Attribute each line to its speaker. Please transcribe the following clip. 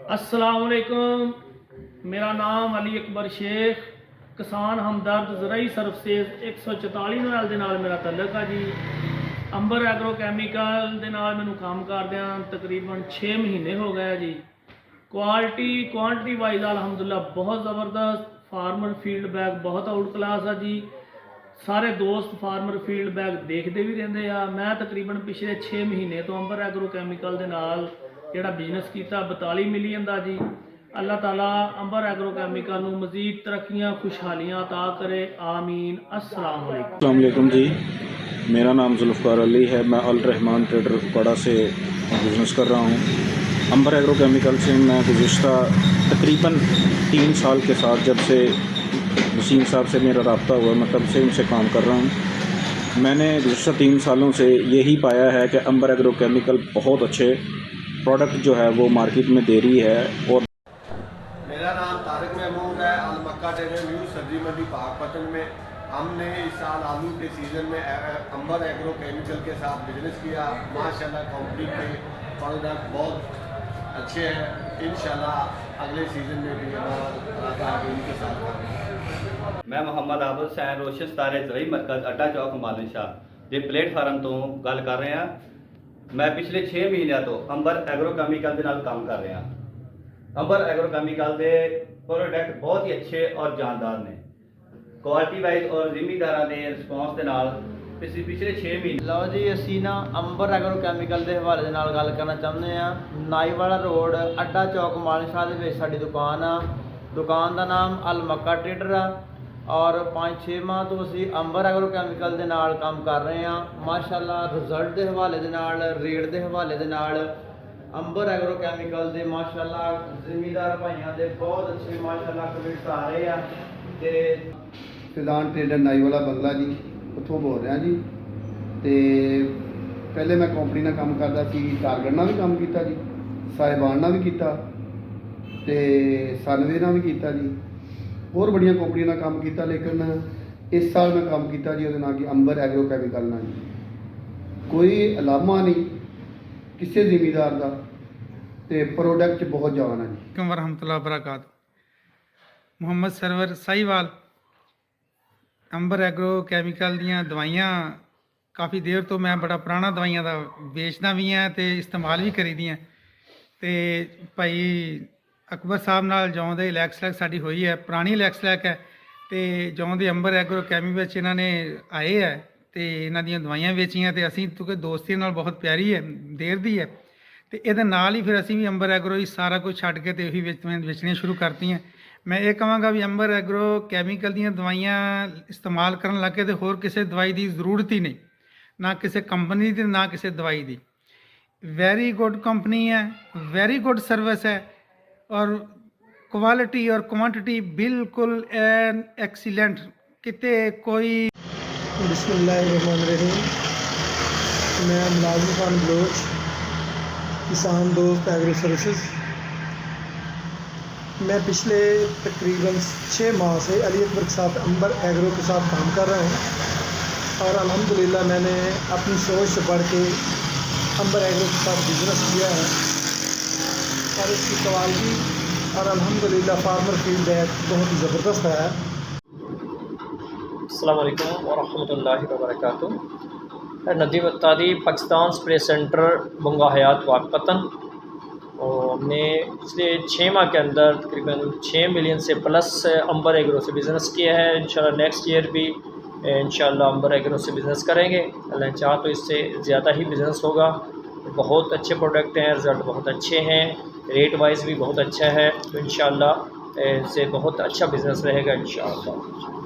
Speaker 1: अस्सलामुअलैकुम। मेरा नाम अली अकबर शेख, किसान हमदर्द ज़राई सर्विसेज 144 नवैल दे नाल मेरा तल्लक है जी। अंबर एग्रो कैमिकल दे नाल मैनू काम करदियां तकरीबन 6 महीने हो गए जी। क्वांटिटी वाइज अलहमदुलिल्लाह बहुत ज़बरदस्त। फार्मर फीडबैक बहुत आउट क्लास है जी। सारे दोस्त फार्मर फीडबैक देखते भी रहते हैं। मैं तकरीबन पिछले 6 महीने तो अंबर एग्रो कैमिकल के नाल जिहड़ा बिजनेस किया 42 मिलियन का जी। अल्लाह ताला अंबर एग्रो कैमिकल नूं मजीद तरक्कियां खुशहालियां अता करे, आमीन। अस्सलाम
Speaker 2: वालेकुम जी। मेरा नाम जुल्फ़कार अली है। मैं अल रहमान ट्रेडर उपाड़ा से बिज़नेस कर रहा हूँ। अंबर एग्रो केमिकल से मैं गुज़िश्ता तकरीबन 3 साल के साथ, जब से वसीम साहब से मेरा रब्ता हुआ, मैं तब से उनसे काम कर रहा हूँ। मैंने गुज़िश्ता 3 सालों से यही पाया है कि अंबर एग्रो केमिकल बहुत अच्छे प्रोडक्ट जो है वो मार्केट में दे रही है। और
Speaker 3: मेरा नाम तारिक महमूद है। अल मक्का ट्रेडर न्यू सब्जी मंडी पाकपतन में हमने इस साल आलू के सीज़न में अंबर एग्रो केमिकल के साथ बिजनेस किया। माशाल्लाह कंपनी के प्रोडक्ट बहुत अच्छे हैं। इंशाल्लाह अगले सीज़न में भी हमारा इनके साथ काम।
Speaker 4: मैं मुहम्मद आबद सैन रोशन सतारे ज़रई मरकज़ अड्डा चौक मालन शाह ਦੇ ਪਲੇਟਫਾਰਮ ਤੋਂ ਗੱਲ ਕਰ ਰਹੇ ਹਾਂ। ਮੈਂ ਪਿਛਲੇ 6 ਮਹੀਨਿਆਂ ਤੋਂ ਅੰਬਰ ਐਗਰੋ ਕੈਮੀਕਲ ਦੇ ਨਾਲ ਕੰਮ ਕਰ ਰਿਹਾ। अंबर एग्रो केमिकल के प्रोडक्ट बहुत ही अच्छे और जानदार ने। क्वालिटी वाइज और जिमीदारों के रिस्पॉन्स के नाल पिछले 6 महीने।
Speaker 5: लो जी, असी ना अंबर एग्रो कैमिकल के हवाले के नाल गल करना चाहते हैं। नाईवाला रोड अड्डा चौक मालन शाह के साडी दुकान आ। दुकान का नाम अल मक्का ट्रेडर आ और 5-6 माह तो असी अंबर एग्रो कैमिकल के नाल काम कर रहे हैं। माशाल्लाह रिजल्ट के हवाले के नाल, रेट के हवाले के नाल अंबर एग्रो कैमिकल के माशाल्लाह जिमीदार भाइयों के बहुत अच्छे माशाल्लाह कमेंट्स आ रहे हैं।
Speaker 6: फिजान ट्रेडर नाईवाला बंगला जी, उत्थों बोल रहा जी। तो पहले मैं कंपनी नाल काम करता सी, टारगेट नाल भी काम किया जी, साहिबान नाल भी किया, तो सनवे नाल भी किया जी, होर बड़िया कंपनी नाल काम किया। लेकिन इस साल मैं काम किया जी उसदे नाल कि अंबर एग्रो कैमिकल नाल जी। कोई अलामा नहीं किसी जिमीदार का, तो प्रोडक्ट बहुत जान है जी।
Speaker 7: वरहमतुल्लाह बरकात। मुहम्मद सरवर साहिवाल अंबर एग्रो कैमिकल दियां दवाइयां काफ़ी देर तो मैं बड़ा पुराना दवाइयां का बेचना भी है तो इस्तेमाल भी करी दियां। तो भाई अकबर साहब नाल जौं दे लैक्स लैक साडी होई है, पुरानी लैक्स लैक है। तो जौं दे अंबर एग्रो कैमी इन्होंने आए है तो इन्हों दी दवाइयां बेचियां। तो असीं क्योंकि दोस्ती नाल बहुत प्यारी है, देर दी है, तो ये नाल ही फिर असीं भी अंबर एग्रो ही सारा कुछ छड्ड के तो यही बेचनियां शुरू करती हैं। मैं ये कहांगा भी अंबर एग्रो कैमिकल दी दवाइयां इस्तेमाल करन लग के तो होर किसी दवाई की जरूरत ही नहीं, ना किसी कंपनी की ना किसी दवाई की। वेरी गुड कंपनी है, वेरी गुड सर्विस है और क्वालिटी और क्वांटिटी बिल्कुल एन एक्सीलेंट, किते कोई।
Speaker 8: बिस्मिल्लाहिर्रहमानिर्रहीम। मैं मुलाजिम खान बलोच, किसान दोस्त एग्रो सर्विसेज। मैं पिछले तकरीबन 6 माह से अली अकबर के साथ अंबर एग्रो के साथ काम कर रहा हूँ और अल्हम्दुलिल्लाह मैंने अपनी सोच से बढ़ के अंबर एग्रो के साथ बिजनेस किया है और इसकी क्वालिटी और अल्हम्दुलिल्लाह फार्मर फीडबैक बहुत ही ज़बरदस्त है।
Speaker 9: अस्सलाम वालेकुम वरहमतुल्लाहि वबरकातुहू। नदीम अत्तादी पाकिस्तान स्प्रे सेंटर बंगा हयात वाकपतन। और हमने पिछले 6 माह के अंदर तकरीबन 6 मिलियन से प्लस अंबर एग्रो से बिज़नेस किया है। इंशाल्लाह नेक्स्ट ईयर भी इंशाल्लाह अंबर एग्रो से बिज़नेस करेंगे। अल्लाह चाह तो इससे ज़्यादा ही बिज़नेस होगा। बहुत अच्छे प्रोडक्ट हैं, रिज़ल्ट बहुत अच्छे हैं, रेट वाइज भी बहुत अच्छा है। तो इंशाल्लाह इससे बहुत अच्छा बिज़नेस रहेगा इंशाल्लाह।